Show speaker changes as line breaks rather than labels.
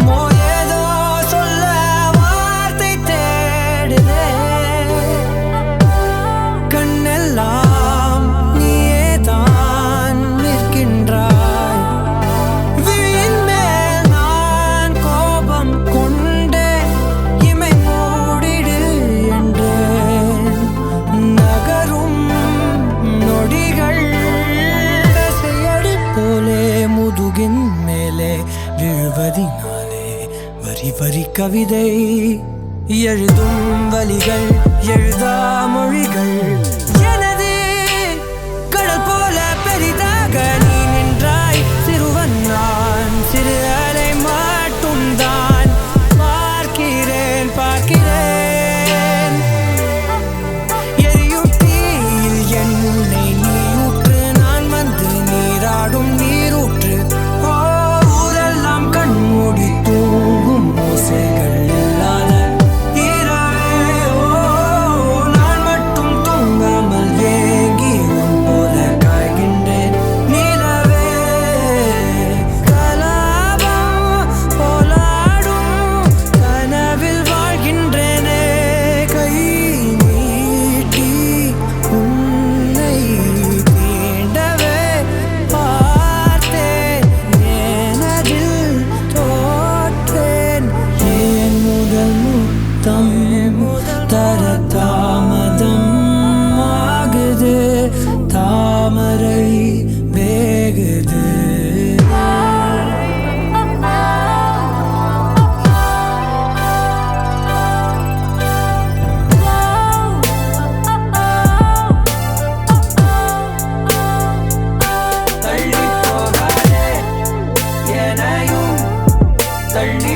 என்னமோ ஏதோ சொல்ல வார்த்தை தேடுதே. கண்ணெல்லாம் நீயேதான் நிற்கின்றாய். விழியின் மேல் நான் கோபம் கொண்டேன். இமை மூடிடு என்றேன். நகரும் நொடிகள் தசையடி போலே முதுகின் மேலே விழுவதினாலே வரி வரி கவிதை எழுதும் வலிகள் எழுதா மொழிகள். எனது கடல் போல பெரிதாக நீ நின்றாய். சிறுவன் நான் சிறு அலை மட்டும் தான் பார்க்கிறேன் பார்க்கிறேன். எரியும் தீயில் என்னை நீ ஊற்று. நான் வந்து நீராடும் நீரூற்று. ஊரெல்லாம் கண்மூடி தூங்கும் ஓசைகள் இல்லாத இரவே. நான் மட்டும் தூங்காமல் ஏங்கி உன் போல காய்கின்றேன் நிலவே. கலாபம் போலாடும் கனவில் வாழ்கின்றேனே. கை நீட்டி உன்னை தீண்டவே பார்த்தேன். எனதில் தோற்றேன். ஏன் முதல் முத்தம் தர தாமதம் ஆகுது. தாமரை வேகுது. தள்ளி போகாதே எனையும் தள்ளி